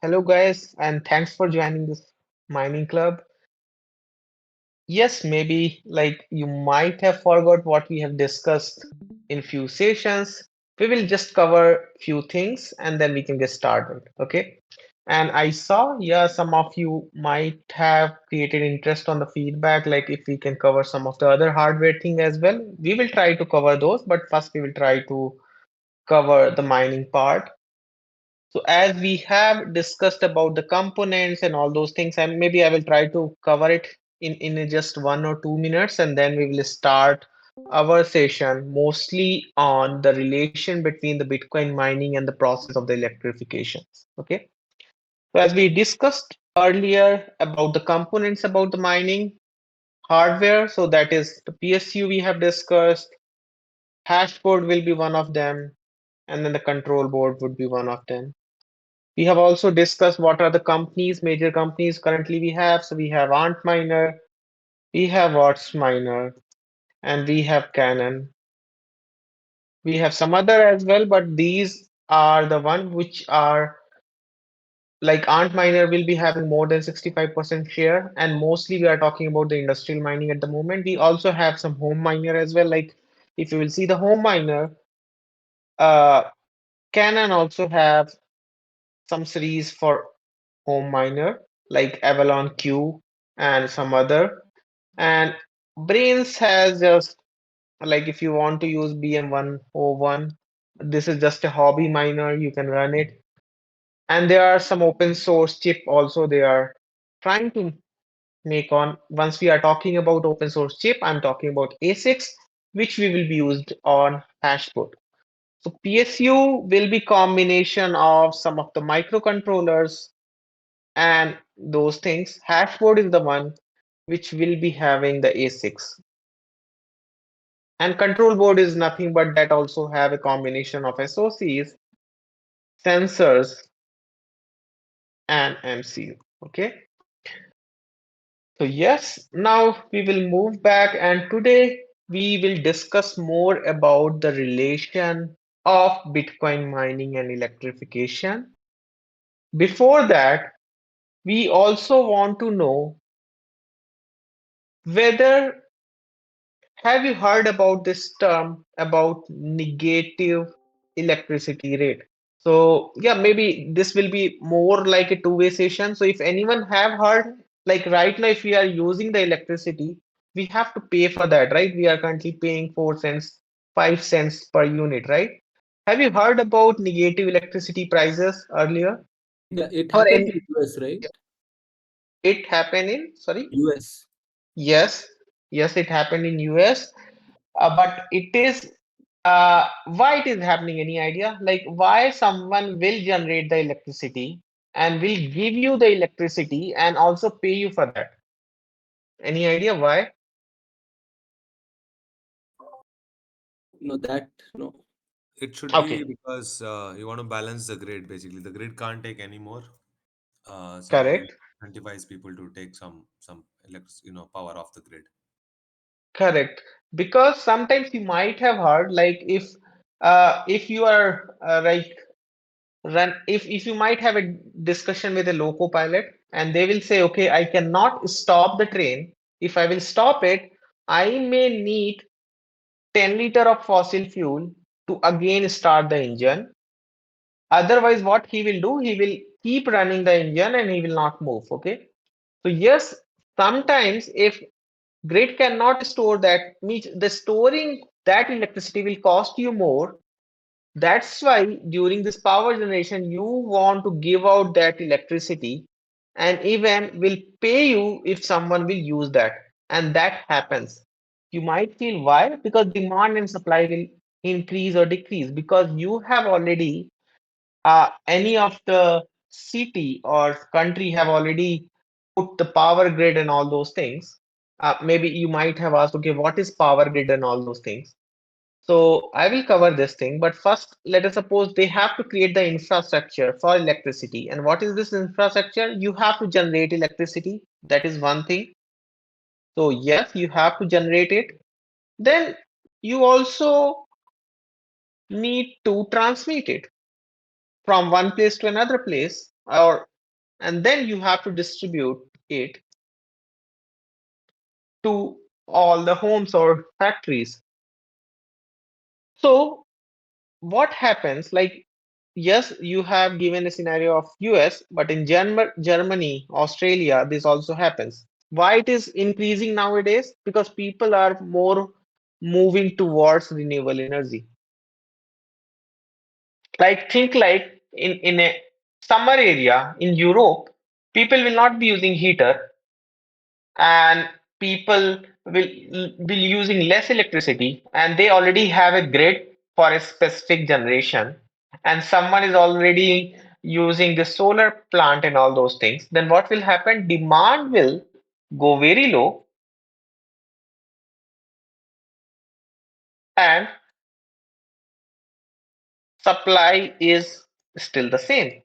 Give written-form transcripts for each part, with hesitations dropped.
Hello, guys, and thanks for joining this mining club. Yes, maybe like you might have forgot what we have discussed in few sessions. We will just cover few things and then we can get started. Okay. And I saw, yeah, some of you might have created interest on the feedback, like if we can cover some of the other hardware thing as well. We will try to cover those, but first we will try to cover the mining part. So as we have discussed about the components and all those things, and maybe I will try to cover it in just 1 or 2 minutes, and then we will start our session mostly on the relation between the Bitcoin mining and the process of the electrification. Okay. So as we discussed earlier about the components about the mining hardware, so that is the PSU we have discussed, hash board will be one of them, and then the control board would be one of them. We have also discussed what are the companies, major companies currently we have. So we have Ant Miner, we have Watts Miner, and we have Canon. We have some other as well, but these are the one which are like Ant Miner will be having more than 65% share, and mostly we are talking about the industrial mining at the moment. We also have some home miner as well. Like if you will see the home miner, uh, Canon also have some series for home miner like Avalon Q and some other. And Brains has just like if you want to use BM101, this is just a hobby miner, you can run it. And there are some open source chip also they are trying to make on. Once we are talking about open source chip, I'm talking about ASICs, which we will be used on Hashboard. So PSU will be combination of some of the microcontrollers and those things. Hashboard is the one which will be having the ASICs. And control board is nothing but that also have a combination of SOCs, sensors, and MCU. Okay. So yes, now we will move back and today we will discuss more about the relation of Bitcoin mining and electrification. Before that, we also want to know whether have you heard about this term about negative electricity rate? So yeah, maybe this will be more like a two-way session. So if anyone have heard, like right now, if we are using the electricity, we have to pay for that, right? We are currently paying 4 cents, 5 cents per unit, right? Have you heard about negative electricity prices earlier? Yeah, it Or happens any, in US, right? it happened in, sorry? US. Yes, yes, it happened in US. But it is why it is happening? Any idea? Like why someone will generate the electricity and will give you the electricity and also pay you for that? Any idea why? No, that no. It should be Okay, because you want to balance the grid basically. The grid can't take any more. So you correct, incentivize people to take some power off the grid. correct. Because sometimes you might have heard like if you are like run if you might have a discussion with a loco pilot and they will say, okay, I cannot stop the train. If I will stop it, I may need 10 liter of fossil fuel to again start the engine. Otherwise, what he will do, he will keep running the engine and he will not move. Okay. So, yes, sometimes if grid cannot store that, means the storing that electricity will cost you more. That's why during this power generation, you want to give out that electricity and even will pay you if someone will use that. And that happens. You might feel why? Because demand and supply will increase or decrease because you have already, any of the city or country have already put the power grid and all those things. Maybe you might have asked, okay, what is power grid and all those things? So I will cover this thing, but first let us suppose they have to create the infrastructure for electricity. And what is this infrastructure? You have to generate electricity. That is one thing. So yes, you have to generate it. Then you also need to transmit it from one place to another place or and then you have to distribute it to all the homes or factories. So what happens, like, yes, you have given a scenario of US, but in Germany, Australia, this also happens. Why it is increasing nowadays? Because people are more moving towards renewable energy. Like, think like in a summer area in Europe, people will not be using heater, and people will using less electricity, and they already have a grid for a specific generation, and someone is already using the solar plant and all those things. Then what will happen? Demand will go very low, and supply is still the same.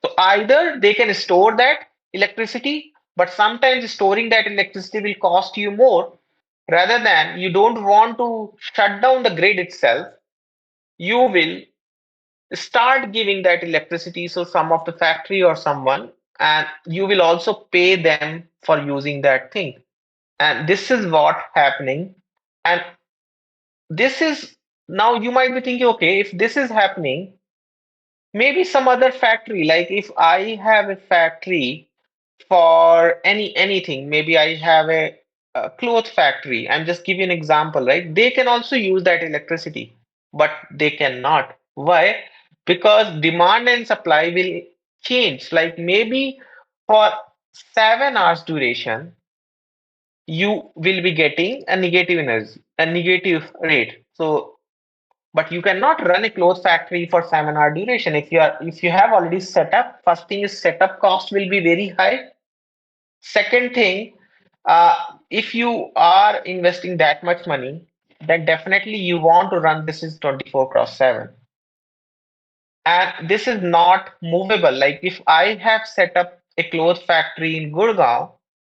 So either they can store that electricity, but sometimes storing that electricity will cost you more. Rather than, you don't want to shut down the grid itself, you will start giving that electricity so some of the factory or someone, and you will also pay them for using that thing. And this is what happening. And this is, now you might be thinking, okay, if this is happening, maybe some other factory, like if I have a factory for anything, maybe I have a cloth factory. I'm just giving an example, right? They can also use that electricity, but they cannot. Why? Because demand and supply will change. Like, maybe for 7 hours duration, you will be getting a negative energy, a negative rate. So but you cannot run a closed factory for 7 hour duration. If you have already set up, first thing is setup cost will be very high. Second thing, if you are investing that much money, then definitely you want to run this is 24 cross 7. And this is not movable. Like, if I have set up a clothes factory in Gurgaon,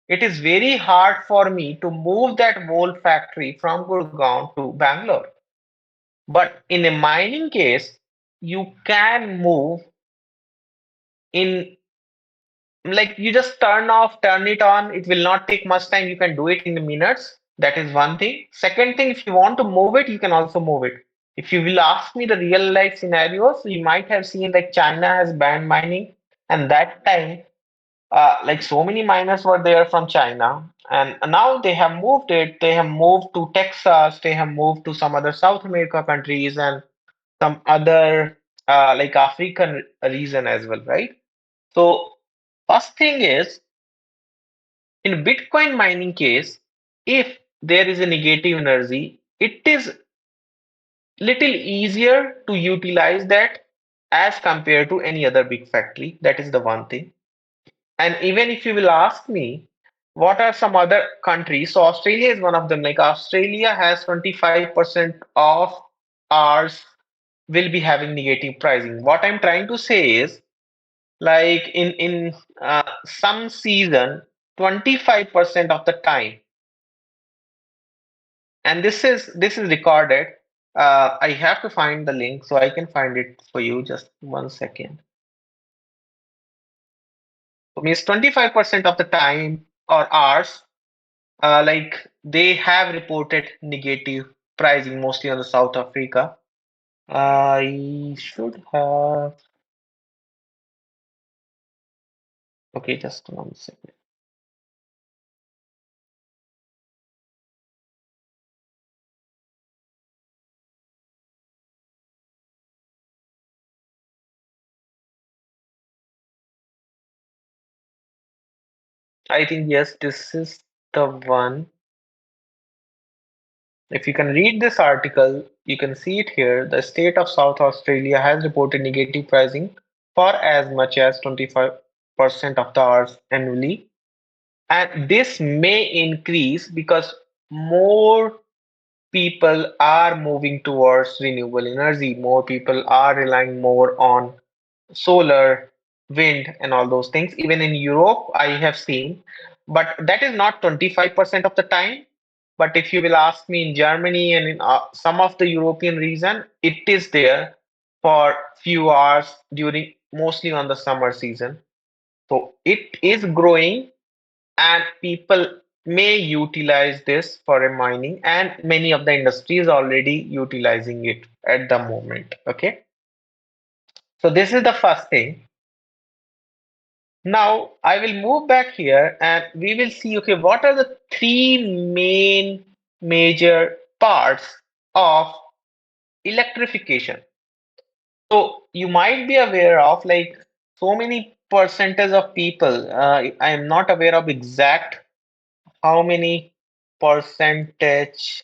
it is very hard for me to move that whole factory from Gurgaon to Bangalore. But in a mining case, you can move in, like, you just turn it on. It will not take much time. You can do it in minutes. That is one thing. Second thing, if you want to move it, you can also move it. If you will ask me the real life scenarios, you might have seen like China has banned mining, and that time, like, so many miners were there from China, and now they have moved it. They have moved to Texas. They have moved to some other South America countries and some other like African region as well, right? So first thing is, in Bitcoin mining case, if there is a negative energy, it is little easier to utilize that as compared to any other big factory. That is the one thing. And even if you will ask me, what are some other countries? So Australia is one of them. Like, Australia has 25% of ours will be having negative pricing. What I'm trying to say is, like, in some season, 25% of the time, and this is recorded. I have to find the link so I can find it for you. Just 1 second. So means 25% of the time or hours, like, they have reported negative pricing, mostly on the South Africa. I should have. Okay, just 1 second. I think yes, this is the one. If you can read this article, you can see it here. The state of South Australia has reported negative pricing for as much as 25% of the hours annually. And this may increase because more people are moving towards renewable energy. More people are relying more on solar, wind, and all those things. Even in Europe, I have seen, but that is not 25% of the time. But if you will ask me, in Germany and in some of the European region, it is there for few hours during, mostly on the summer season. So it is growing, and people may utilize this for a mining, and many of the industries already utilizing it at the moment. Okay, so this is the first thing. Now I will move back here and we will see, okay, what are the three main major parts of electrification. So you might be aware of like so many percentage of people. I am not aware of exact how many percentage.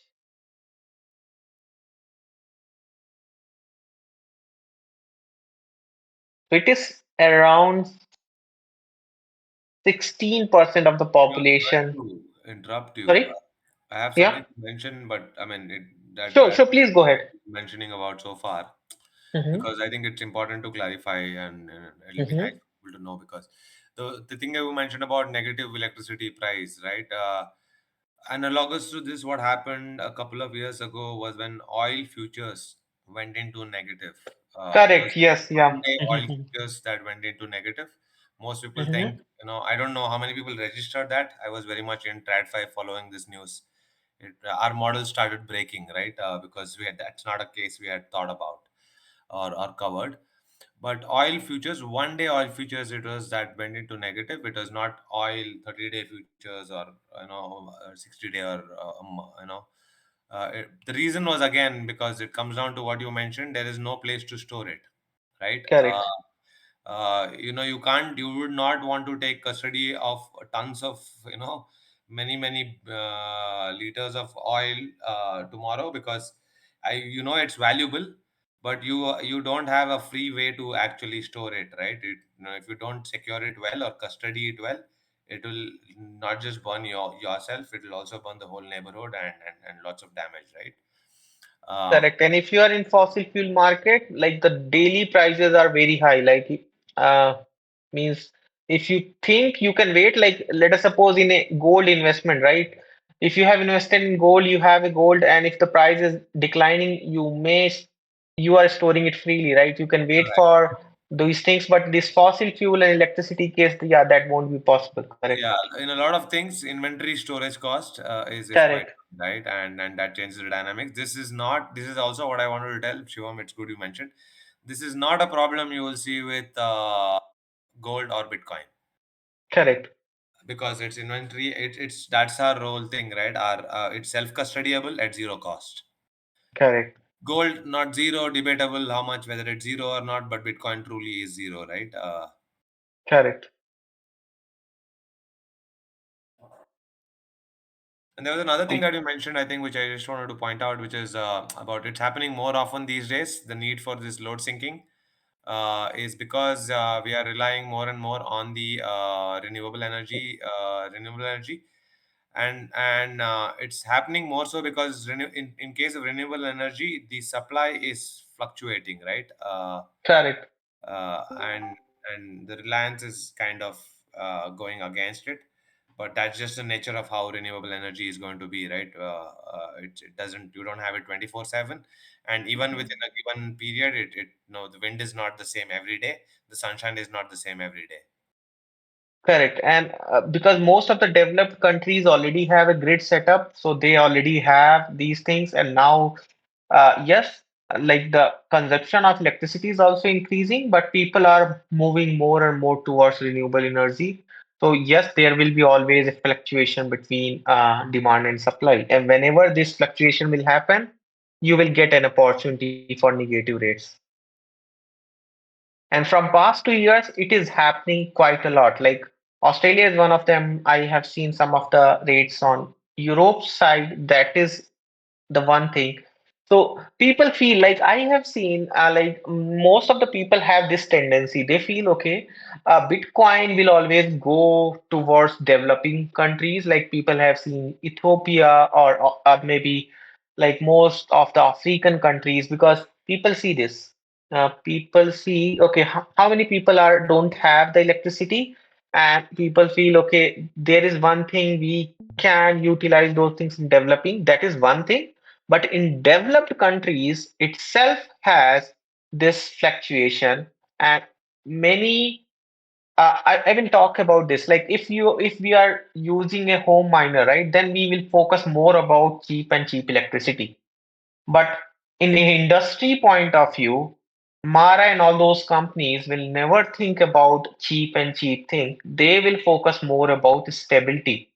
So it is around 16% of the Yeah, sorry population. to interrupt you. Sorry? I have Yeah? something to mention, but I mean Sure, that sure, please go ahead. mentioning about so far, Mm-hmm, because I think it's important to clarify, and it'll be mm-hmm. nice for people to know, because the thing that you mentioned about negative electricity price, right? Analogous to this, what happened a couple of years ago was when oil futures went into negative. It was Correct, yes, one yeah. day oil Mm-hmm, futures that went into negative. Most people think, mm-hmm. I don't know how many people registered that. I was very much in TradFi following this news. Our model started breaking, right? Because that's not a case we had thought about or covered. But oil futures, one day oil futures, it was that went into negative. It was not oil 30-day futures or 60-day or the reason was again because it comes down to what you mentioned. There is no place to store it, right? Correct, You can't, you would not want to take custody of tons of, many liters of oil tomorrow, because it's valuable, but you don't have a free way to actually store it, right? If you don't secure it well or custody it well, it will not just burn yourself, it will also burn the whole neighborhood, and lots of damage, right? correct. And if you are in fossil fuel market, like the daily prices are very high. Like uh means if you think you can wait, like let us suppose in a gold investment, right? If you have invested in gold, you have a gold, and if the price is declining, you are storing it freely, right? You can wait for these things, but this fossil fuel and electricity case, yeah, that won't be possible. Correct. Yeah, in a lot of things, inventory storage cost is quite Correct. right, and that changes the dynamics. This is not. This is also what I wanted to tell Shivam. It's good you mentioned. This is not a problem you will see with gold or Bitcoin, Correct. because it's inventory. It's that's our role thing, right? Our it's self custodiable at zero cost. Correct. Gold not zero, debatable how much, whether it's zero or not, but Bitcoin truly is zero, right? Correct. And there was another thing that you mentioned, I think, which I just wanted to point out, which is about it's happening more often these days. The need for this load syncing is because we are relying more and more on the renewable energy, and it's happening more so because in case of renewable energy, the supply is fluctuating, right? Correct. And the reliance is kind of going against it, but that's just the nature of how renewable energy is going to be, right? It doesn't, you don't have it 24/7, and even within a given period, it no, the wind is not the same every day, the sunshine is not the same every day. Correct. And because most of the developed countries already have a grid setup, so they already have these things. And now, yes, like the consumption of electricity is also increasing, but people are moving more and more towards renewable energy. So, yes, there will be always a fluctuation between demand and supply. And whenever this fluctuation will happen, you will get an opportunity for negative rates. And from past 2 years, it is happening quite a lot. Like Australia is one of them. I have seen some of the rates on Europe's side. That is the one thing. So people feel like I have seen like most of the people have this tendency. They feel okay, Bitcoin will always go towards developing countries. Like people have seen Ethiopia or maybe like most of the African countries because people see this. People see okay how many people are don't have the electricity, and people feel okay there is one thing we can utilize those things in developing. That is one thing, but in developed countries itself has this fluctuation, and many I will talk about this. Like if we are using a home miner, right, then we will focus more about cheap electricity. But in an industry point of view, Mara and all those companies will never think about cheap thing. They will focus more about stability.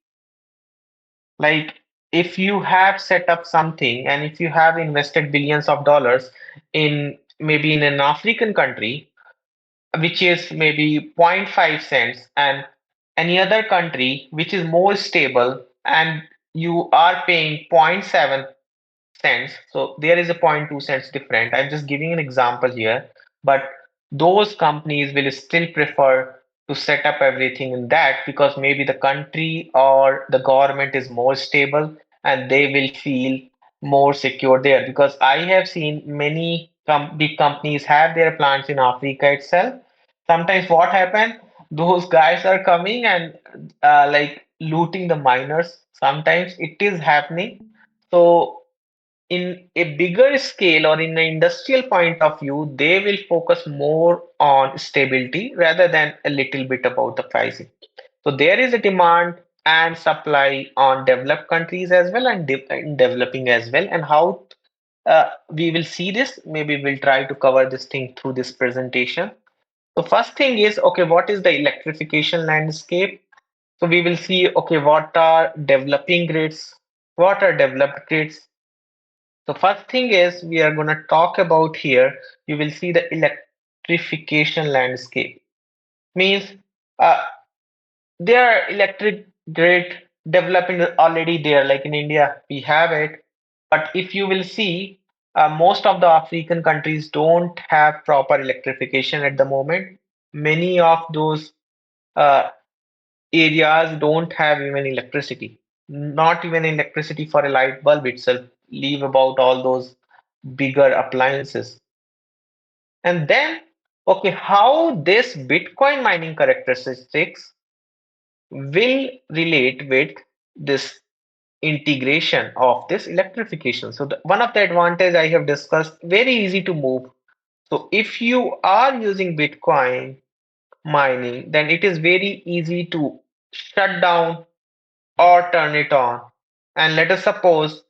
Like if you have set up something and if you have invested billions of dollars in maybe in an African country, which is maybe zero point 0.5 cents, and any other country which is more stable and you are paying zero point 0.7 cents. So there is a zero point 0.2 cents different. I'm just giving an example here, but those companies will still prefer to set up everything in that because maybe the country or the government is more stable and they will feel more secure there. Because I have seen many big companies have their plants in Africa itself. Sometimes what happen, those guys are coming and like looting the miners. Sometimes it is happening. So in a bigger scale or in an industrial point of view, they will focus more on stability rather than a little bit about the pricing. So there is a demand and supply on developed countries as well and in developing as well. And how we will see this, maybe we'll try to cover this thing through this presentation. So first thing is, okay, what is the electrification landscape? So we will see, okay, what are developing grids? What are developed grids? The first thing is we are going to talk about here. You will see the electrification landscape. Means uh, there are electric grid developing already there. Like in India, we have it. But if you will see, most of the African countries don't have proper electrification at the moment. Many of those uh, areas don't have even electricity. Not even electricity for a light bulb itself. Leave about all those bigger appliances. And then, okay, how this Bitcoin mining characteristics will relate with this integration of this electrification. So one of the advantage I have discussed, very easy to move. So if you are using Bitcoin mining, then it is very easy to shut down or turn it on. And let us suppose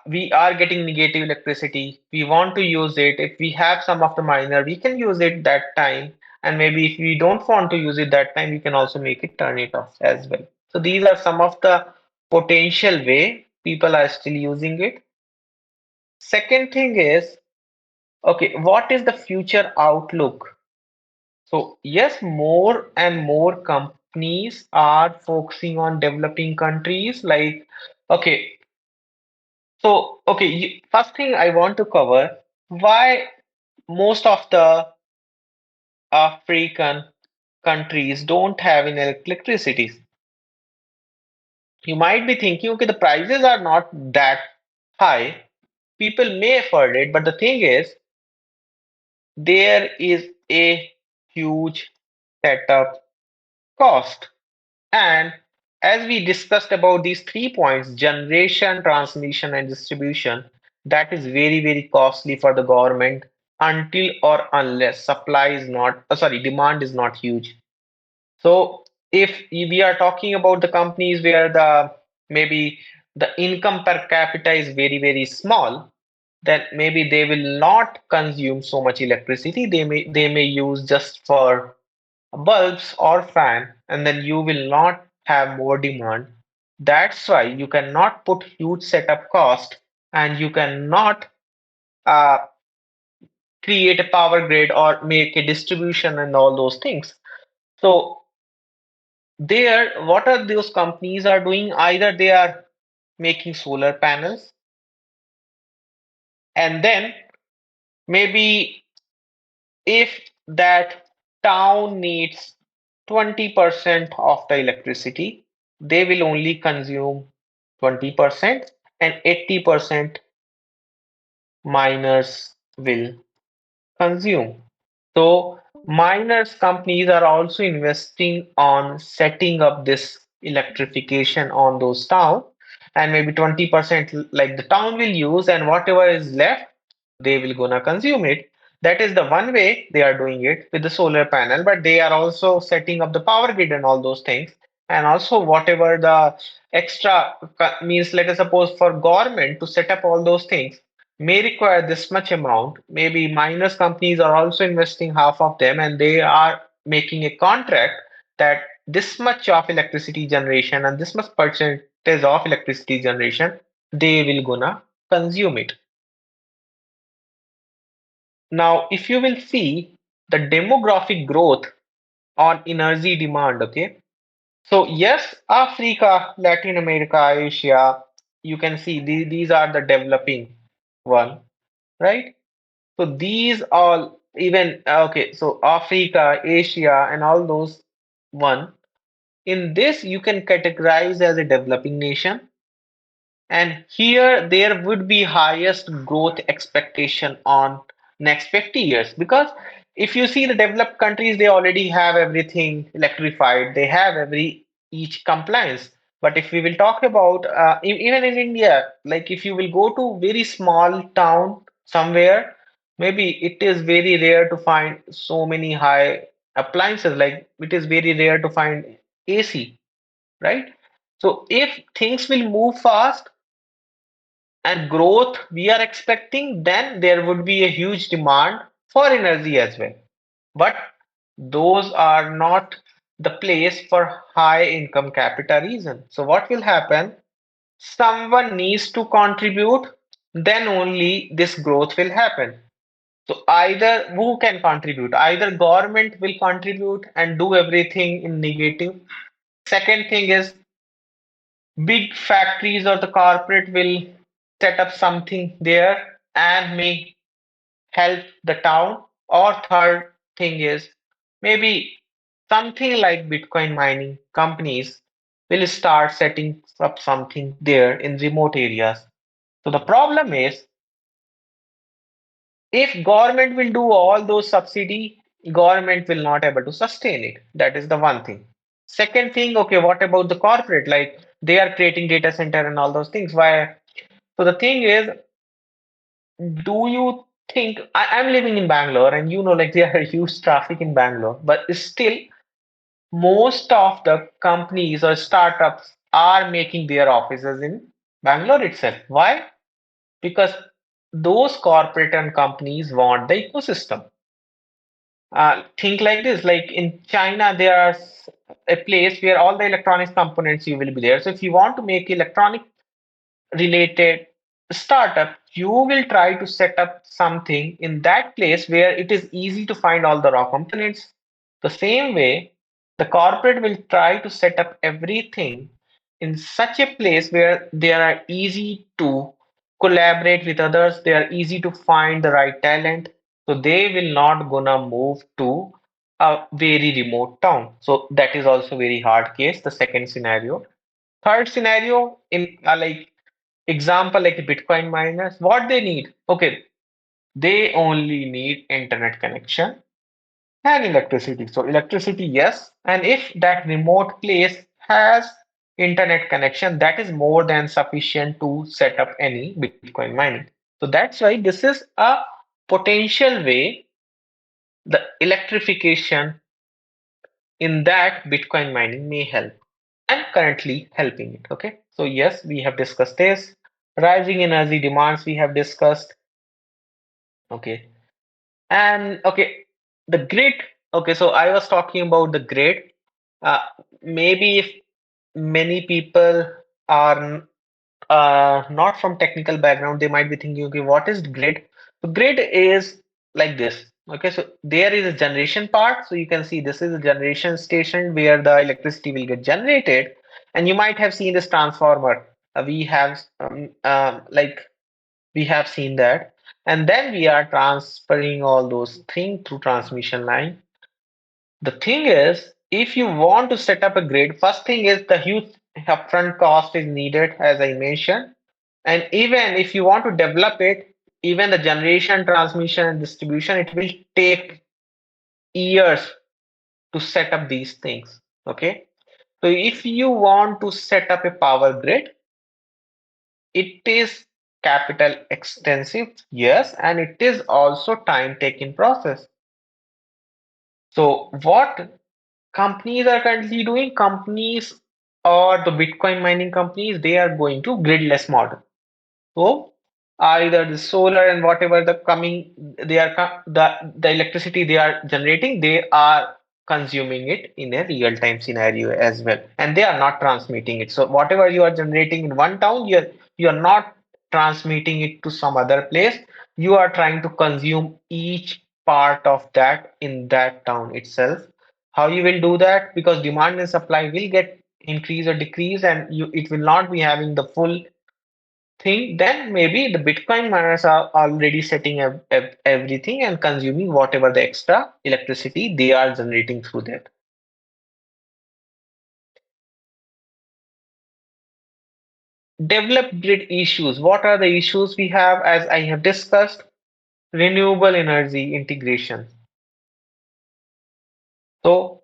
we are getting negative electricity. We want to use it. If we have some of the miner, we can use it that time. And maybe if we don't want to use it that time, we can also make it turn it off as well. So these are some of the potential way people are still using it. Second thing is, okay, what is the future outlook? So yes, more and more companies are focusing on developing countries like, okay, so okay, first thing I want to cover why most of the African countries don't have any electricity. You might be thinking, okay, the prices are not that high. People may afford it, but the thing is, there is a huge setup cost. And as we discussed about these 3 points, generation, transmission, and distribution, that is very, very costly for the government until or unless supply is not, sorry, demand is not huge. So if we are talking about the companies where the maybe the income per capita is very, very small, then maybe they will not consume so much electricity. They may use just for bulbs or fan, and then you will not have more demand. That's why you cannot put huge setup cost and you cannot uh, create a power grid or make a distribution and all those things. So there, what are those companies are doing? Either they are making solar panels, and then maybe if that town needs 20% of the electricity, they will only consume 20% and 80% miners will consume. So miners companies are also investing on setting up this electrification on those town, and maybe 20% like the town will use and whatever is left they will gonna consume it. That is the one way they are doing it with the solar panel, but they are also setting up the power grid and all those things. And also whatever the extra means, let us suppose for government to set up all those things may require this much amount. Maybe miners companies are also investing half of them and they are making a contract that this much of electricity generation and this much percentage of electricity generation they will gonna consume it. Now, if you will see the demographic growth on energy demand, okay? So, yes, Africa, Latin America, Asia, you can see these are the developing one, right? So, these all, even, okay, so Africa, Asia, and all those one, in this you can categorize as a developing nation. And here there would be highest growth expectation on next 50 years because if you see the developed countries, they already have everything electrified. They have every each compliance. But if we will talk about even in India, like if you will go to very small town somewhere, maybe it is very rare to find so many high appliances. Like it is very rare to find AC, right? So if things will move fast and growth we are expecting, then there would be a huge demand for energy as well. But those are not the place for high income capita reason. So what will happen? Someone needs to contribute, then only this growth will happen. So either who can contribute? Either government will contribute and do everything in negative. Second thing is big factories or the corporate will set up something there and may help the town. Or third thing is maybe something like Bitcoin mining companies will start setting up something there in remote areas. So the problem is if government will do all those subsidy, government will not able to sustain it. That is the one thing. Second thing, okay, what about the corporate? Like they are creating data center and all those things. Why? So the thing is, do you think I'm living in Bangalore and you know like there are huge traffic in Bangalore, but still most of the companies or startups are making their offices in Bangalore itself. Why? Because those corporate and companies want the ecosystem. Think like this, like in China, there's a place where all the electronics components you will be there. So if you want to make electronic related startup, you will try to set up something in that place where it is easy to find all the raw components. The same way, the corporate will try to set up everything in such a place where they are easy to collaborate with others, they are easy to find the right talent. So they will not gonna move to a very remote town. So that is also very hard case, the second scenario. Third scenario in like example like Bitcoin miners, what they need? Okay, they only need internet connection and electricity. So electricity, yes. And if that remote place has internet connection, that is more than sufficient to set up any Bitcoin mining. So that's why this is a potential way the electrification in that Bitcoin mining may help and currently helping it. Okay. So yes, we have discussed this. Rising energy demands we have discussed. Okay. And okay, the grid. Okay, so I was talking about the grid. Uh, Maybe if many people are not from technical background, they might be thinking, okay, what is grid? So grid is like this. Okay, so there is a generation part. So you can see this is a generation station where the electricity will get generated, and you might have seen this transformer. We have like we have seen that, and then we are transferring all those things through transmission line. The thing is, if you want to set up a grid, first thing is the huge upfront cost is needed, as I mentioned. And even if you want to develop it, even the generation, transmission, and distribution, it will take years to set up these things. Okay. So if you want to set up a power grid, it is capital extensive, yes, and it is also time taking process. So what companies are currently doing, companies or the Bitcoin mining companies, they are going to gridless model. So either the solar and whatever the coming, they are the electricity they are generating, they are consuming it in a real time scenario as well, and they are not transmitting it. So whatever you are generating in one town, you are not transmitting it to some other place. You are trying to consume each part of that in that town itself. How you will do that? Because demand and supply will get increase or decrease, and you it will not be having the full thing. Then maybe the Bitcoin miners are already setting up everything and consuming whatever the extra electricity they are generating through that. Developed grid issues. What are the issues we have? As I have discussed, renewable energy integration. So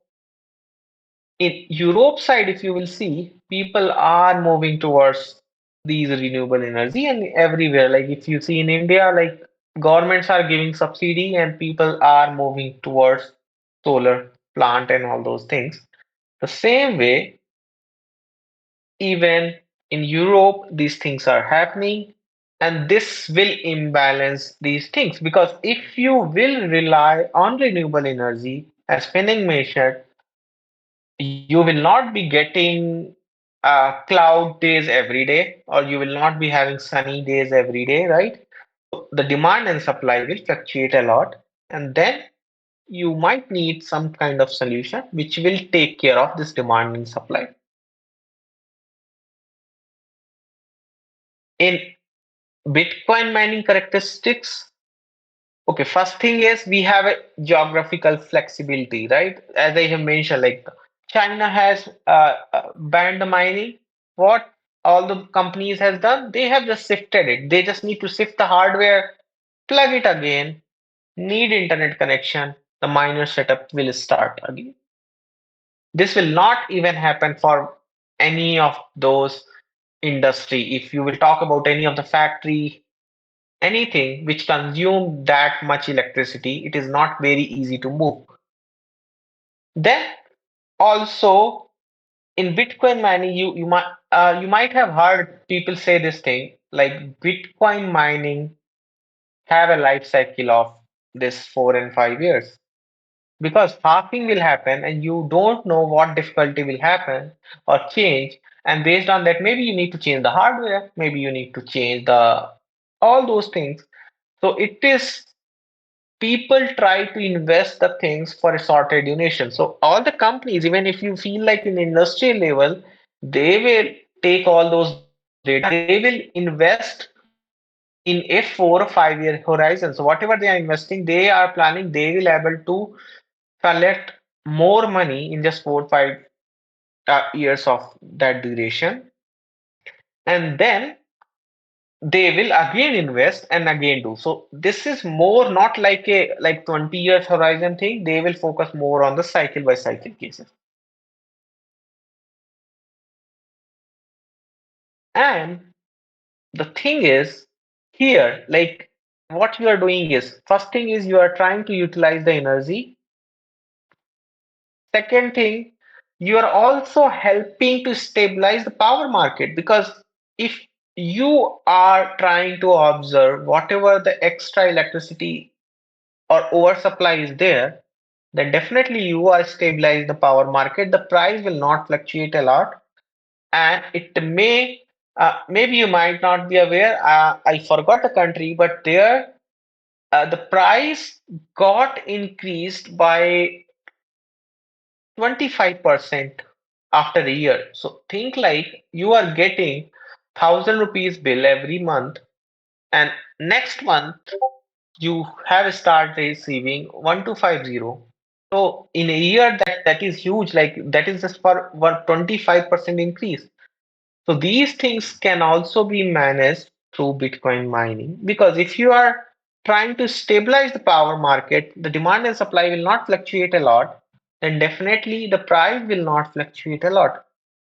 in Europe side, if you will see, people are moving towards these renewable energy and everywhere. Like if you see in India, like governments are giving subsidy and people are moving towards solar plant and all those things. The same way, even in Europe, these things are happening, and this will imbalance these things because if you will rely on renewable energy, as Pinning mentioned, you will not be getting cloud days every day, or you will not be having sunny days every day, right? So the demand and supply will fluctuate a lot, and then you might need some kind of solution which will take care of this demand and supply. In Bitcoin mining characteristics, okay, first thing is we have a geographical flexibility, right? As I have mentioned, like China has banned the mining. What all the companies has done, they have just shifted it. They just need to shift the hardware, plug it again, need internet connection, the miner setup will start again. This will not even happen for any of those industry. If you will talk about any of the factory, anything which consume that much electricity, it is not very easy to move. Then also in Bitcoin mining, you might have heard people say this thing like Bitcoin mining have a life cycle of this 4 and 5 years because halving will happen and you don't know what difficulty will happen or change, and based on that maybe you need to change the hardware, maybe you need to change the all those things. So it is people try to invest the things for a shorter duration. So all the companies, even if you feel like in industrial level, they will take all those data, they will invest in a 4 or 5 year horizon. So whatever they are investing, they are planning they will able to collect more money in just 4 or 5 years of that duration, and then they will again invest and again do. So this is more not like a like 20 years horizon thing. They will focus more on the cycle by cycle cases. And the thing is here, like what you are doing is first thing is you are trying to utilize the energy. Second thing, you are also helping to stabilize the power market because if you are trying to observe whatever the extra electricity or oversupply is there, then definitely you are stabilizing the power market. The price will not fluctuate a lot, and it may maybe you might not be aware. I forgot the country, but there the price got increased by 25% after a year. So think like you are getting 1,000 rupees bill every month, and next month you have start receiving 1250. So in a year that is huge, like that is just for 25% increase. So these things can also be managed through Bitcoin mining because if you are trying to stabilize the power market, the demand and supply will not fluctuate a lot, then definitely the price will not fluctuate a lot.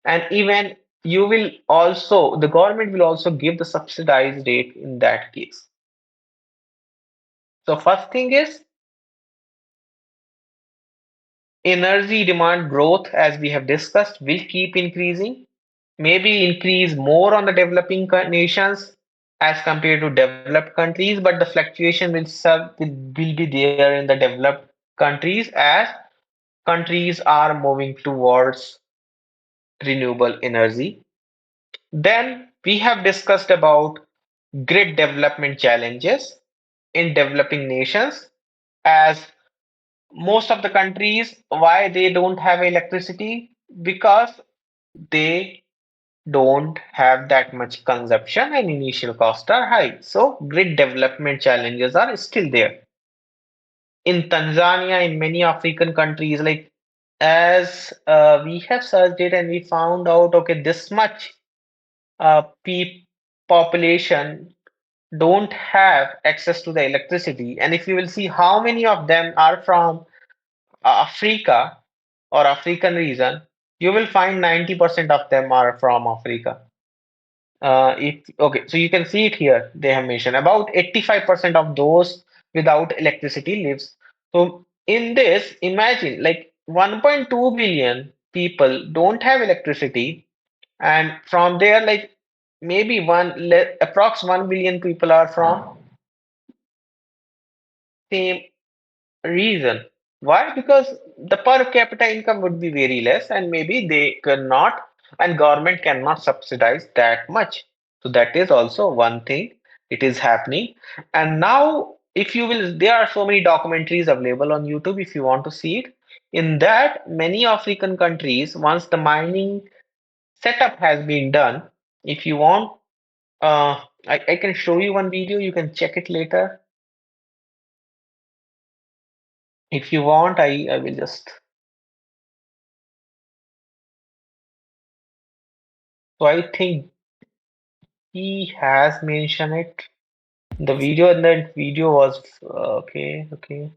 And even you will also the government will also give the subsidized rate in that case. So first thing is energy demand growth, as we have discussed, will keep increasing, maybe increase more on the developing nations as compared to developed countries, but the fluctuation will be there in the developed countries as countries are moving towards renewable energy. Then we have discussed about grid development challenges in developing nations, as most of the countries, why they don't have electricity, because they don't have that much consumption and initial costs are high. So grid development challenges are still there. In Tanzania, in many African countries, like as we have searched it and we found out, okay, this much pe population don't have access to the electricity. And if you will see how many of them are from Africa or African region, you will find 90% of them are from Africa. If okay, so you can see it here. They have mentioned about 85% of those without electricity lives. So in this, imagine like 1.2 billion people don't have electricity, and from there, like maybe approx 1 billion people are from same reason. Why? Because the per capita income would be very less, and maybe they cannot, and government cannot subsidize that much. So that is also one thing. It is happening. And now, if you will, there are so many documentaries available on YouTube if you want to see it. In that, many African countries, once the mining setup has been done, if you want, I can show you one video, you can check it later. If you want, I will just. So I think he has mentioned it. The Yes. video and that video was okay, okay.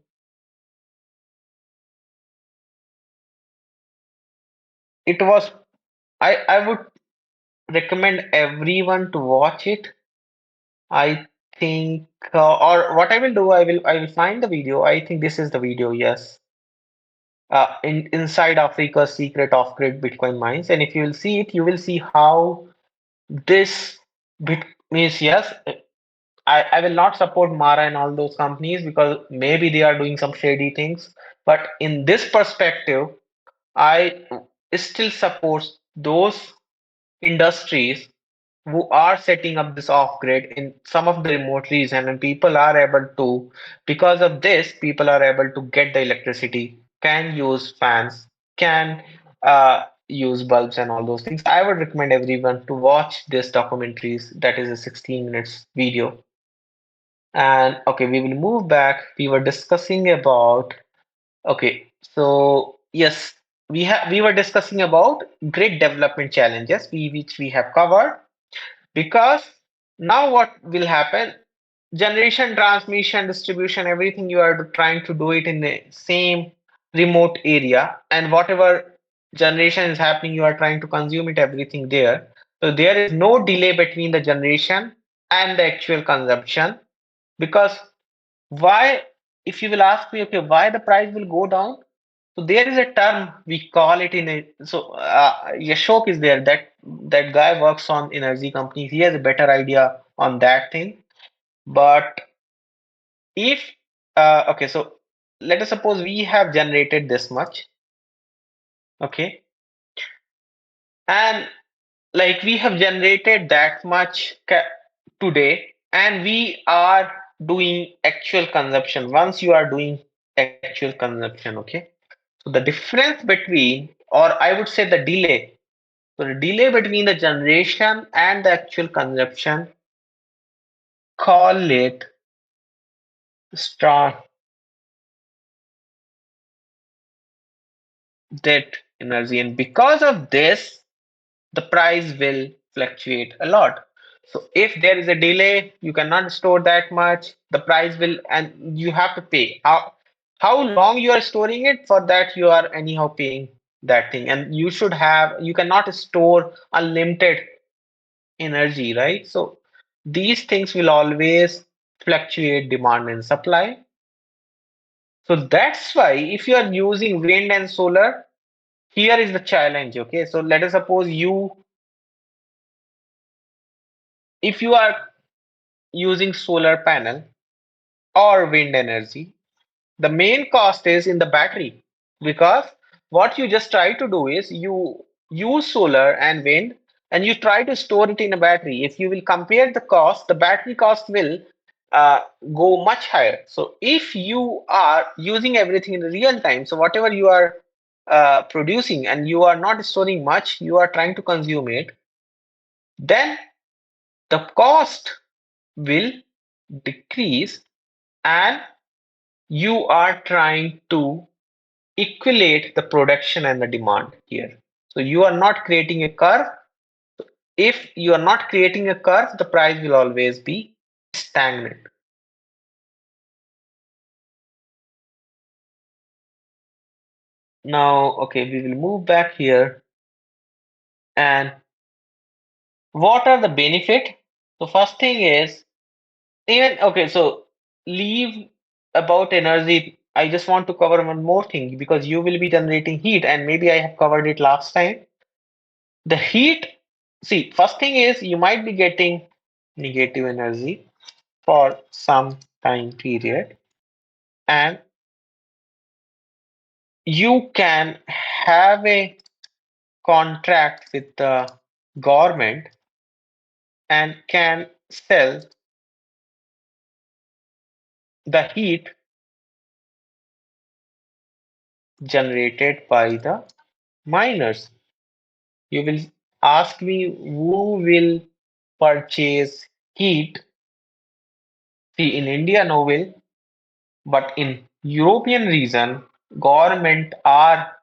It was I would recommend everyone to watch it. I think or what I will do, I will find the video. I think this is the video, yes. Inside Africa's secret off grid Bitcoin mines. And if you will see it, you will see how this bit means yes. I will not support Mara and all those companies because maybe they are doing some shady things. But in this perspective, I still support those industries who are setting up this off grid in some of the remote regions, and people are able to, because of this, people are able to get the electricity, can use fans, can use bulbs and all those things. I would recommend everyone to watch this documentaries. That is a 16 minutes video. And okay, we will move back. We were discussing about okay, so yes, we were discussing about grid development challenges which we have covered, because now what will happen, generation, transmission, distribution, everything you are trying to do it in the same remote area, and whatever generation is happening, you are trying to consume it everything there. So there is no delay between the generation and the actual consumption, because why, if you will ask me, okay, why the price will go down? So there is a term we call it in a, so Yashok is there, that guy works on energy companies. He has a better idea on that thing. But if okay, so let us suppose we have generated this much, okay, and like we have generated that much today, and we are doing actual consumption. Once you are doing actual consumption, okay, so the difference between, or I would say the delay, so the delay between the generation and the actual consumption, call it start that energy. And because of this, the price will fluctuate a lot. So if there is a delay, you cannot store that much, the price will, and you have to pay. How long you are storing it, for that you are anyhow paying. that thing, and you cannot store unlimited energy, right? So these things will always fluctuate demand and supply. So that's why if you are using wind and solar, here is the challenge. Okay, so let us suppose if you are using solar panel or wind energy, the main cost is in the battery, because what you just try to do is you use solar and wind and you try to store it in a battery. If you will compare the cost, the battery cost will uh, go much higher. So if you are using everything in real time, so whatever you are producing and you are not storing much, you are trying to consume it, then the cost will decrease, and you are trying to equate the production and the demand here. So you are not creating a curve. If you are not creating a curve, the price will always be stagnant. Now, okay, we will move back here. And what are the benefit? The first thing is, even okay, so leave about energy. I just want to cover one more thing because you will be generating heat, and maybe I have covered it last time. The heat, see, first thing is you might be getting negative energy for some time period, and you can have a contract with the government and can sell the heat generated by the miners. You will ask me who will purchase heat. See, in India, no will, but in European region, government are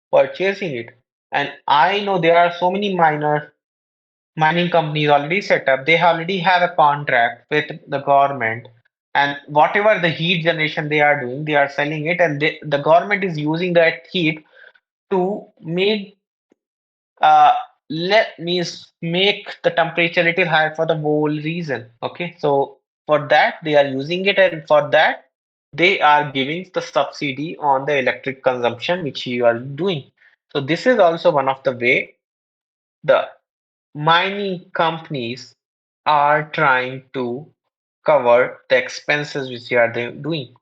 purchasing it. And I know there are so many mining companies already set up. They already have a contract with the government, and whatever the heat generation they are doing, they are selling it, and the government is using that heat to make uh let me make the temperature little higher for the whole region. Okay, so for that they are using it, and for that they are giving the subsidy on the electric consumption which you are doing. So this is also one of the way the mining companies are trying to cover the expenses which they are doing.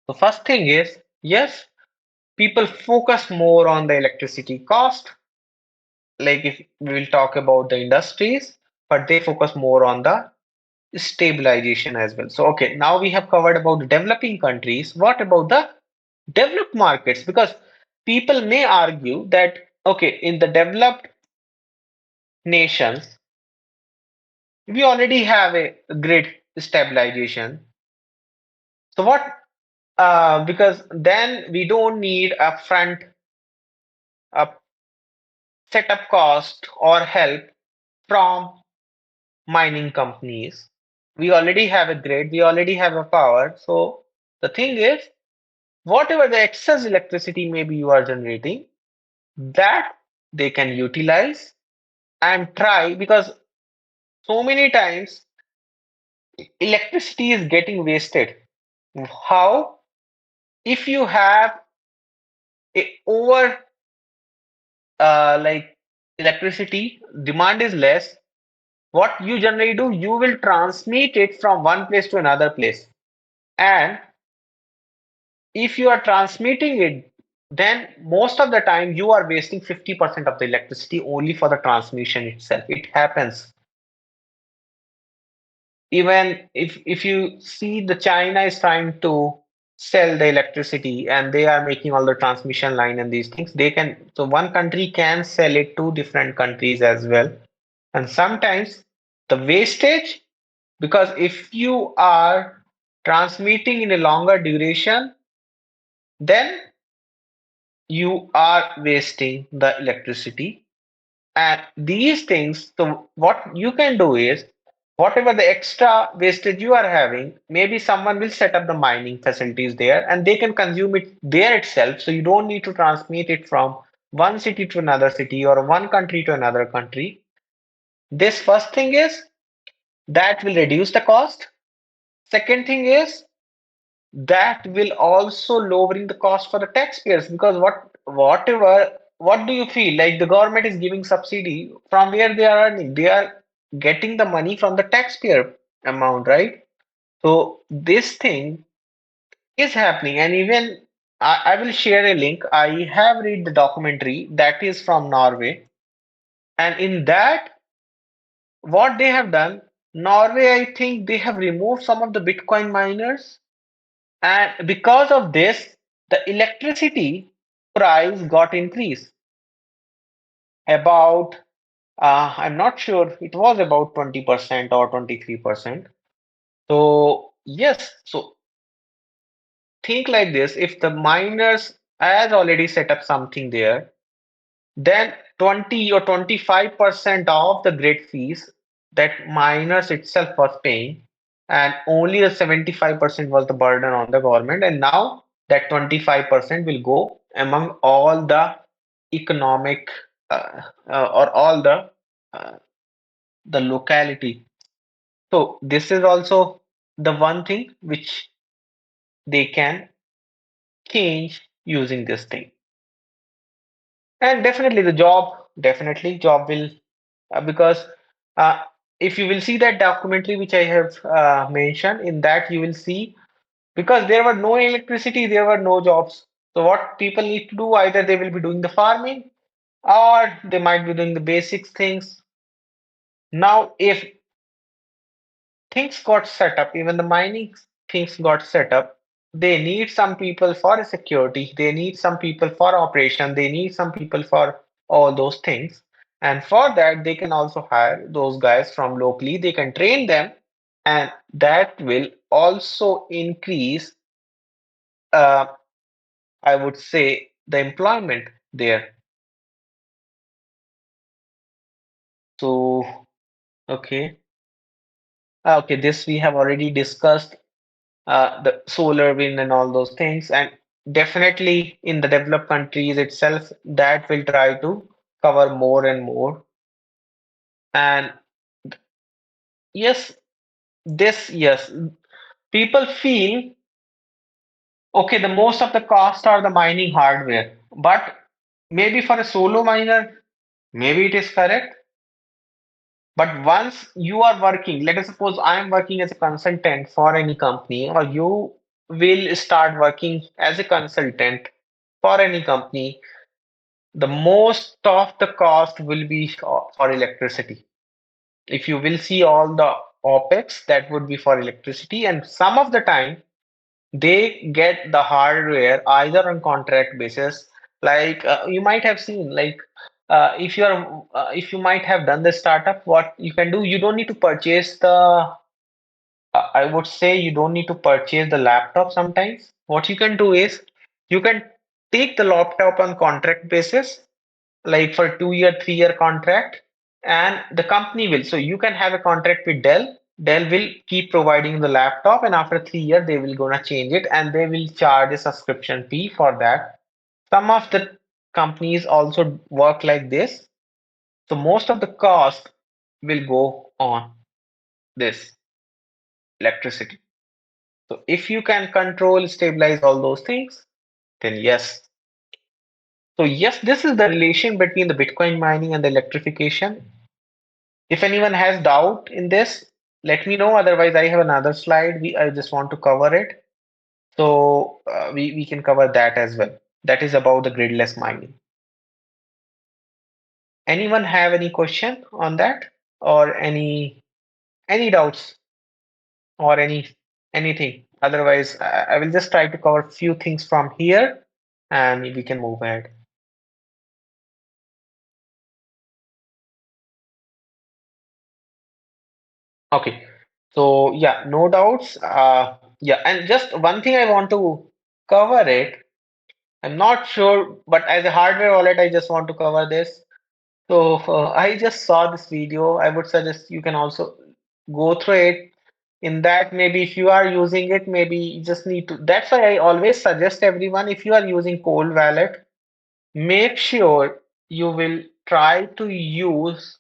The first thing is, yes, people focus more on the electricity cost, like if we will talk about the industries, but they focus more on the stabilization as well. So, okay, now we have covered about the developing countries. What about the developed markets? Because people may argue that, okay, in the developed nations, we already have a grid stabilization. So what? Because then we don't need upfront uh, setup cost or help from mining companies. We already have a grid. We already have a power. So the thing is, whatever the excess electricity maybe you are generating, that they can utilize and try, because so many times electricity is getting wasted. How? If you have a over like electricity demand is less, what you generally do, you will transmit it from one place to another place, and if you are transmitting it, then most of the time you are wasting 50% of the electricity only for the transmission itself. It happens. Even if you see, the China is trying to sell the electricity and they are making all the transmission line and these things, they can, so one country can sell it to different countries as well. And sometimes the wastage, because if you are transmitting in a longer duration, then you are wasting the electricity. And these things, so what you can do is Whatever the extra wastage you are having, maybe someone will set up the mining facilities there and they can consume it there itself. So you don't need to transmit it from one city to another city or one country to another country. This first thing is that will reduce the cost. Second thing is that will also lowering the cost for the taxpayers because what do you feel like the government is giving subsidy from where they are earning? They are getting the money from the taxpayer amount, right? So this thing is happening, and even I will share a link. I have read the documentary that is from Norway, and in that, what they have done, Norway, I think they have removed some of the Bitcoin miners, and because of this, the electricity price got increased about I'm not sure it was about 20% or 23%. So yes, so think like this, if the miners has already set up something there, then 20 or 25% of the grid fees that miners itself was paying, and only the 75% was the burden on the government, and now that 25% will go among all the economic or all uh, the locality. So this is also the one thing which they can change using this thing. And definitely the job, definitely job will because uh, if you will see that documentary which I have mentioned, in that you will see because there were no electricity, there were no jobs. So what people need to do, either they will be doing the farming or they might be doing the basic things. Now, if things got set up, even the mining things got set up, they need some people for security, they need some people for operation, they need some people for all those things. And for that, they can also hire those guys from locally, they can train them, and that will also increase, uh, I would say, the employment there. So, okay. Okay, this we have already discussed the solar, wind, and all those things. And definitely in the developed countries itself, that will try to cover more and more. And yes, yes, people feel okay, the most of the cost are the mining hardware, but maybe for a solo miner, maybe it is correct. But once you are working, let us suppose I am working as a consultant for any company, or you will start working as a consultant for any company, the most of the cost will be for electricity. If you will see all the OPEX, that would be for electricity, and some of the time they get the hardware either on contract basis. Like you might have seen, like if you might have done the startup, what you can do, you don't need to purchase the. I would say you don't need to purchase the laptop sometimes. What you can do is you can take the laptop on contract basis, like for 2 year, 3 year contract, and the company will. So you can have a contract with Dell. Dell will keep providing the laptop, and after 3 years, they will gonna change it, and they will charge a subscription fee for that. Some of the companies also work like this. So most of the cost will go on this electricity. So if you can control, stabilize all those things, then yes. So yes, this is the relation between the Bitcoin mining and the electrification. If anyone has doubt in this, let me know. Otherwise, I have another slide. I just want to cover it. So we can cover that as well. That is about the gridless mining. Anyone have any question on that or any doubts or anything? Otherwise, I will just try to cover few things from here and we can move ahead. Okay. So yeah, no doubts. Yeah, and just one thing I want to cover it. I'm not sure, but as a hardware wallet, I just want to cover this. So I just saw this video. I would suggest you can also. go through it. In that, maybe if you are using it, maybe you just need to. That's why I always suggest everyone, if you are using cold wallet, make sure you will try to use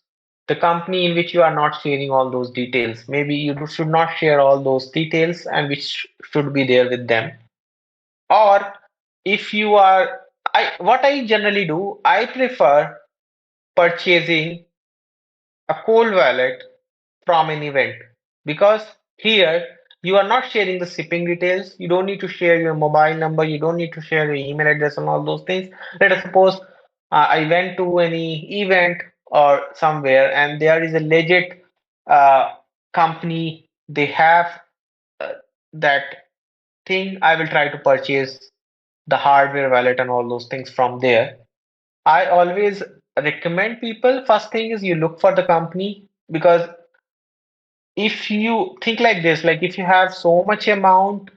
the company in which you are not sharing all those details. Maybe you should not share all those details and which should be there with them. Or if you are, what I generally do, I prefer purchasing a cold wallet from an event, because here you are not sharing the shipping details. You don't need to share your mobile number, you don't need to share your email address and all those things. Let us suppose I went to any event or somewhere and there is a legit uh, company, they have uh, that thing. I will try to purchase the hardware wallet and all those things from there. I always recommend people, first thing is you look for the company, because if you think like this, like if you have so much amount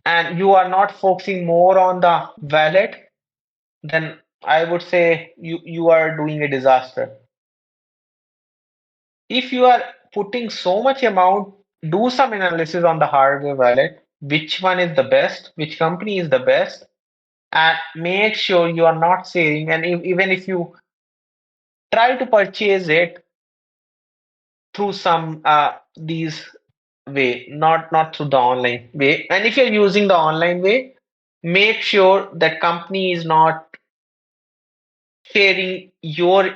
and you are not focusing more on the wallet, then I would say you are doing a disaster. If you are putting so much amount, do some analysis on the hardware wallet, which one is the best, which company is the best, and make sure you are not saving. And even if you try to purchase it through some these way, not through the online way. And if you're using the online way, make sure that company is not sharing your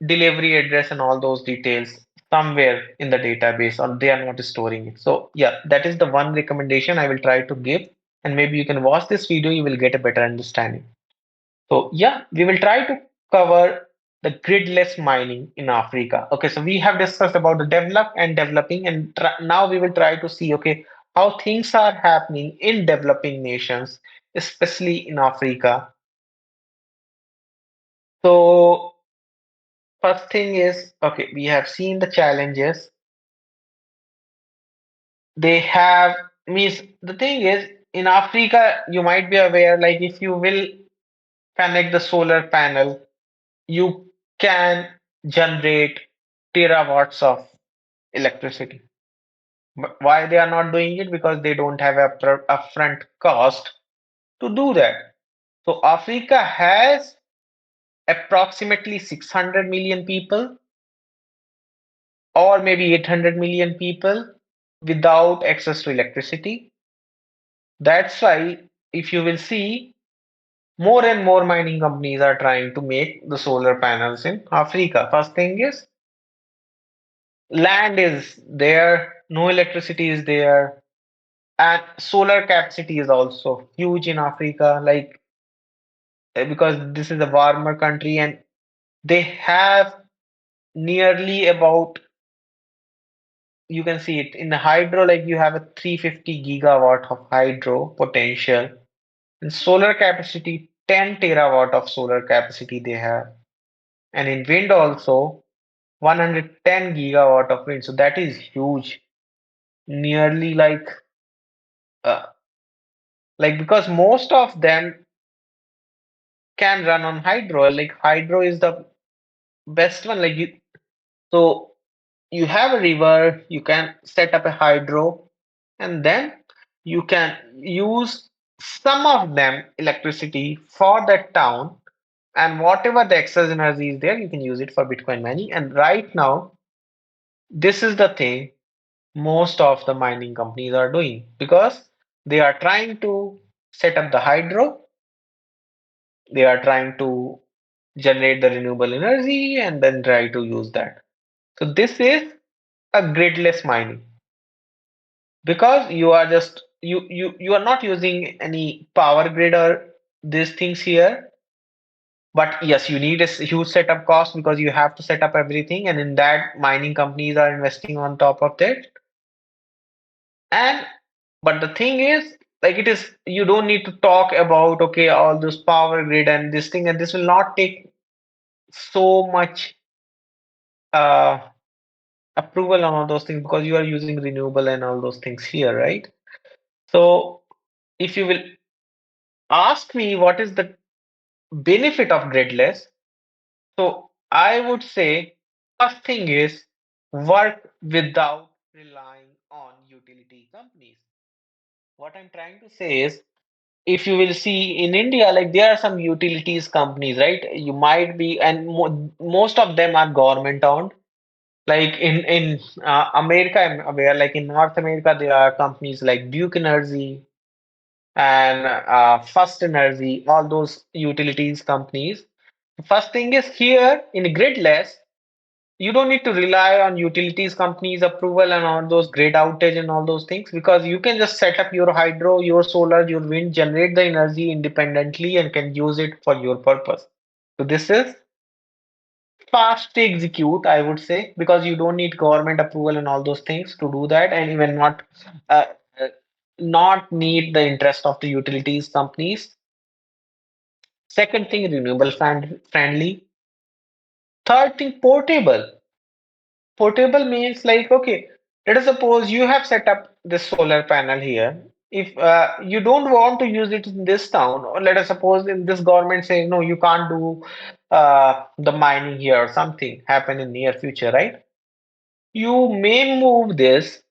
delivery address and all those details somewhere in the database, or they are not storing it. So yeah, that is the one recommendation I will try to give. And maybe you can watch this video, you will get a better understanding. So yeah, we will try to cover the gridless mining in Africa. Okay, so we have discussed about the develop and developing, and now we will try to see, okay, how things are happening in developing nations, especially in Africa. So first thing is, okay, we have seen the challenges they have. Means the thing is, in Africa, you might be aware, like if you will connect the solar panel, you can generate terawatts of electricity. But why they are not doing it? Because they don't have a upfront cost to do that. So Africa has approximately 600 million people, or maybe 800 million people without access to electricity. That's why, if you will see, more and more mining companies are trying to make the solar panels in Africa. First thing is, land is there, no electricity is there, and solar capacity is also huge in Africa, like because this is a warmer country, and they have nearly about, you can see it in the hydro, like you have a 350 gigawatt of hydro potential, and solar capacity 10 terawatt of solar capacity they have, and in wind also 110 gigawatt of wind. So that is huge, nearly uh, like because most of them can run on hydro. Like hydro is the best one. Like you, so you have a river, you can set up a hydro, and then you can use some of them electricity for that town, and whatever the excess energy is there, you can use it for Bitcoin mining. And right now, this is the thing most of the mining companies are doing, because they are trying to set up the hydro, they are trying to generate the renewable energy and then try to use that. So this is a gridless mining, because you are just you are not using any power grid or these things here. But yes, you need a huge setup cost, because you have to set up everything, and in that mining companies are investing on top of that. And but the thing is, like it is, you don't need to talk about, okay, all this power grid and this thing, and this will not take so much uh approval on all those things, because you are using renewable and all those things here, right? So if you will ask me what is the benefit of gridless, so I would say first thing is work without relying on utility companies. What I'm trying to say is, if you will see in India, like there are some utilities companies, right? You might be, and most of them are government owned. Like in America, I'm aware, like in North America, there are companies like Duke Energy and First Energy, all those utilities companies. First thing is here in Gridless, you don't need to rely on utilities companies approval and on those grid outage and all those things, because you can just set up your hydro, your solar, your wind, generate the energy independently and can use it for your purpose. So this is fast to execute, I would say, because you don't need government approval and all those things to do that, and even uh, uh, not need the interest of the utilities companies. Second thing, renewable friendly. Third thing, portable. Portable means like, okay, let us suppose you have set up this solar panel here. If you don't want to use it in this town, or let us suppose in this government says, no, you can't do the mining here or something happen in near future, right? You may move this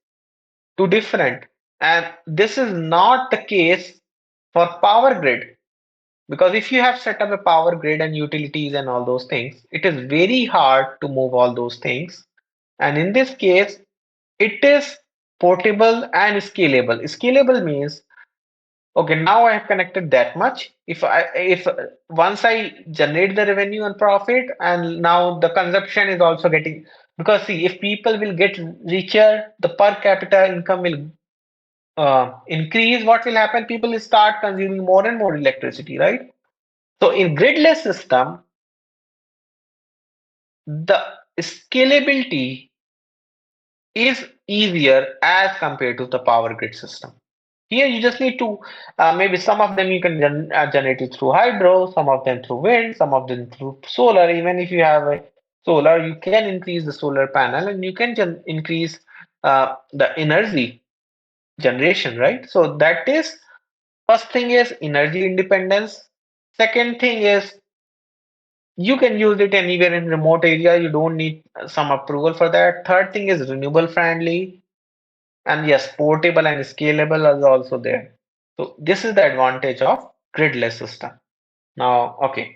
to different. And this is not the case for power grid. Because if you have set up a power grid and utilities and all those things, it is very hard to move all those things. And in this case, it is portable and scalable. Scalable means, okay, now I have connected that much. If once I generate the revenue and profit, and now the consumption is also getting, because see, if people will get richer, the per capita income will increase. What will happen? People will start consuming more and more electricity, right? So in gridless system, the scalability is easier as compared to the power grid system. Here you just need to maybe some of them you can generate it through hydro, some of them through wind, some of them through solar. Even if you have a solar, you can increase the solar panel and you can increase the energy generation, right? So that is first thing is energy independence. Second thing is you can use it anywhere in remote area. You don't need some approval for that. Third thing is renewable friendly. And yes, portable and scalable is also there. So this is the advantage of gridless system. Now, okay.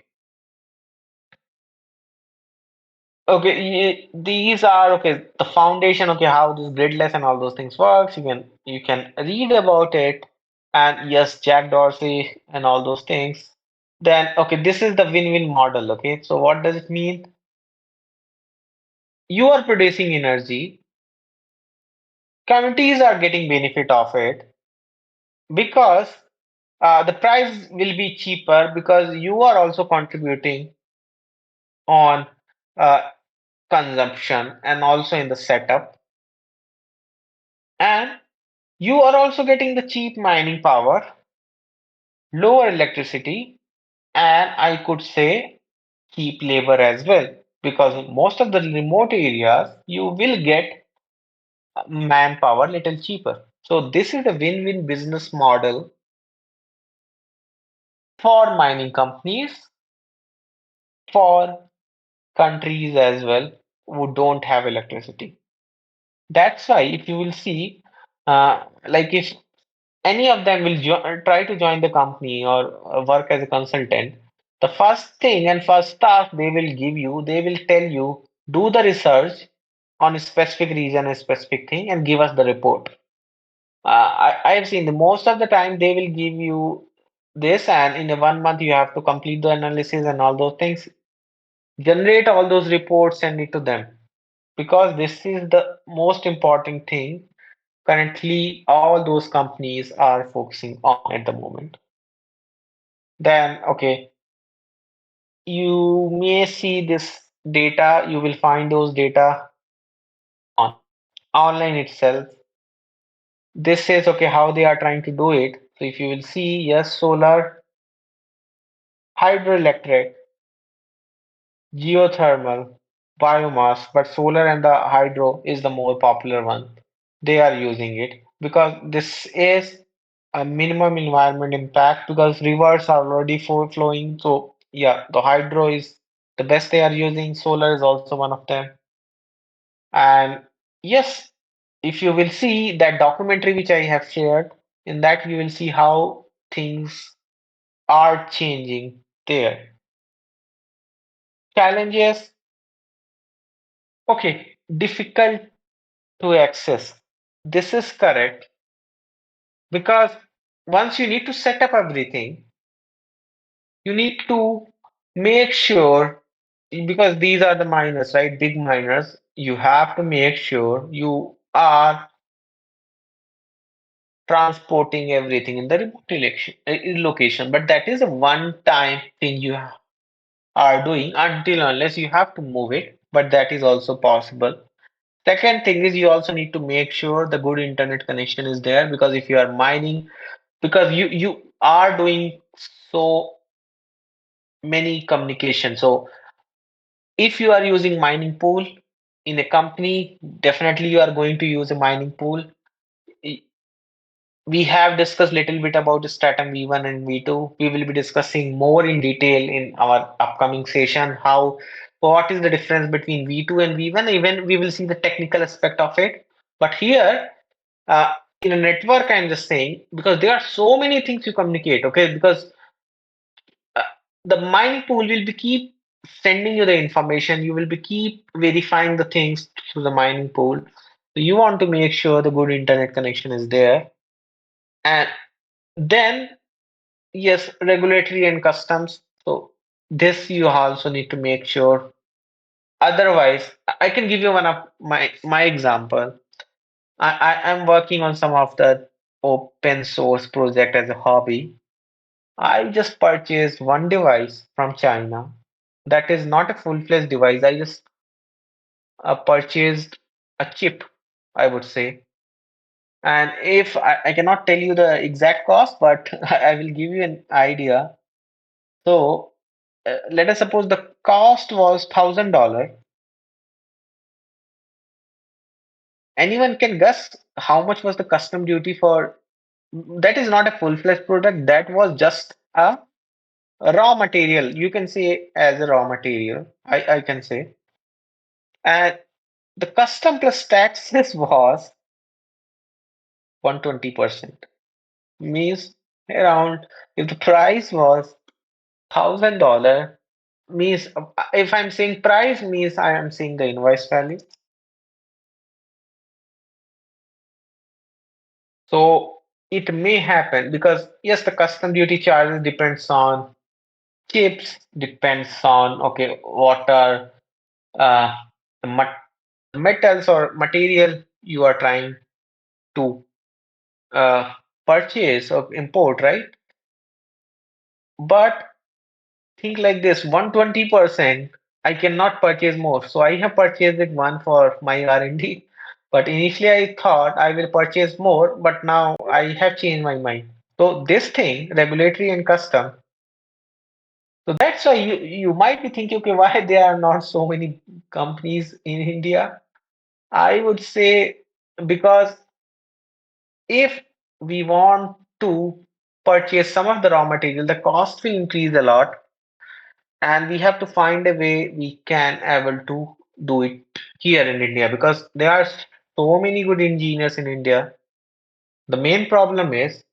Okay, these are okay, the foundation, okay, how this gridless and all those things works. You can read about it. And yes, Jack Dorsey and all those things. Then okay, this is the win-win model. Okay, so what does it mean? You are producing energy, communities are getting benefit of it because the price will be cheaper because you are also contributing on uh, consumption and also in the setup, and you are also getting the cheap mining power, lower electricity, and I could say cheap labor as well, because in most of the remote areas you will get manpower little cheaper. So this is the win-win business model for mining companies, for countries as well who don't have electricity. That's why if you will see, like if any of them will try to join the company or work as a consultant, the first thing and first task they will give you, they will tell you, do the research on a specific region, a specific thing, and give us the report. I have seen the most of the time they will give you this, and in a 1 month you have to complete the analysis and all those things, generate all those reports, send it to them, because this is the most important thing currently all those companies are focusing on at the moment. Then, okay, you may see this data, you will find those data on online itself. This says, okay, how they are trying to do it. So if you will see, yes, solar, hydroelectric, geothermal, biomass, but solar and the hydro is the more popular one. They are using it because this is a minimum environment impact because rivers are already flowing. So yeah, the hydro is the best they are using. Solar is also one of them. And yes, if you will see that documentary which I have shared, in that you will see how things are changing there. Challenges, okay, difficult to access. This is correct because once you need to set up everything, you need to make sure, because these are the miners, right? Big miners, you have to make sure you are transporting everything in the remote location. But that is a one-time thing you are doing until unless you have to move it. But that is also possible. Second thing is you also need to make sure the good internet connection is there, because if you are mining, because you are doing so many communication. So if you are using mining pool in a company, definitely you are going to use a mining pool. We have discussed little bit about Stratum V1 and V2. We will be discussing more in detail in our upcoming session. How, what is the difference between V2 and V1? Even we will see the technical aspect of it. But here, uh, in a network, I'm just saying, because there are so many things you communicate. Okay, because uh, the mining pool will be keep sending you the information. You will be keep verifying the things through the mining pool. So you want to make sure the good internet connection is there. And then, yes, regulatory and customs. So this you also need to make sure. Otherwise, I can give you one of my example. I am working on some of the open source project as a hobby. I just purchased one device from China. That is not a full-fledged device. I just purchased a chip, I would say. And if I cannot tell you the exact cost, but I will give you an idea. So let us suppose the cost was $1,000. Anyone can guess how much was the custom duty for that. Is not a full-fledged product. That was just a raw material. You can say as a raw material. I can say. And the custom plus taxes was 120%. Means around, if the price was $1,000, means if I'm saying price means I am saying the invoice value. So it may happen because yes, the custom duty charges depends on chips, depends on okay, what are uh, the metals or material you are trying to uh, purchase or import, right? But think like this, 120%, I cannot purchase more. So I have purchased it one for my R&D. But initially I thought I will purchase more, but now I have changed my mind. So this thing, regulatory and custom, so that's why you might be thinking, okay, why there are not so many companies in India? I would say because if we want to purchase some of the raw material, the cost will increase a lot, and we have to find a way we can able to do it here in India because there are so many good engineers in India. The main problem is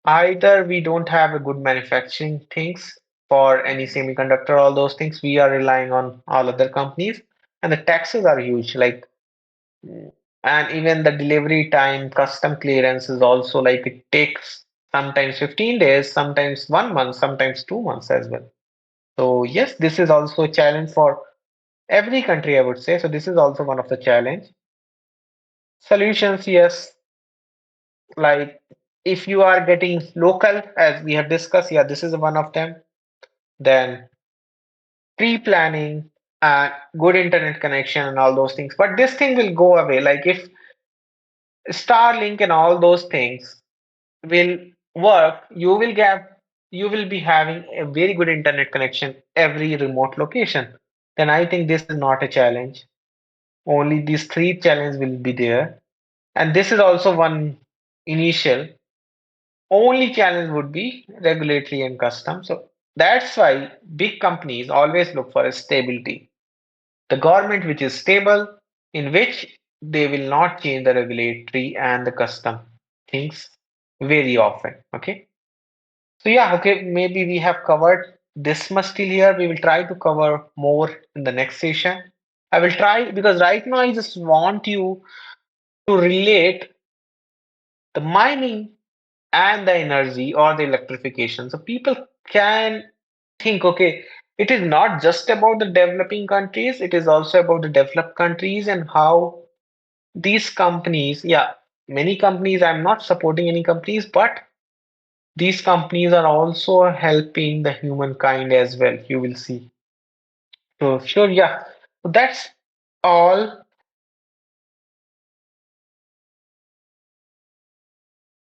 either we don't have a good manufacturing things for any semiconductor, all those things. We are relying on all other companies, and the taxes are huge. Like, and even the delivery time, custom clearance is also like it takes sometimes 15 days, sometimes 1 month, sometimes 2 months as well. So yes, this is also a challenge for every country, I would say. So this is also one of the challenge. Solutions, yes, like if you are getting local, as we have discussed, yeah, this is one of them. Then pre-planning and good internet connection and all those things. But this thing will go away. Like if Starlink and all those things will work, you will be having a very good internet connection every remote location. Then I think this is not a challenge. Only these three challenges will be there. And this is also one initial. Only challenge would be regulatory and custom. So that's why big companies always look for a stability. The government which is stable, in which they will not change the regulatory and the custom things very often. Okay. So yeah, okay, maybe we have covered this much till here. We will try to cover more in the next session. I will try because right now I just want you to relate the mining and the energy or the electrification. So people can think, okay, it is not just about the developing countries, it is also about the developed countries and how these companies, yeah, many companies, I'm not supporting any companies, but these companies are also helping the humankind as well. You will see. So sure, yeah. So that's all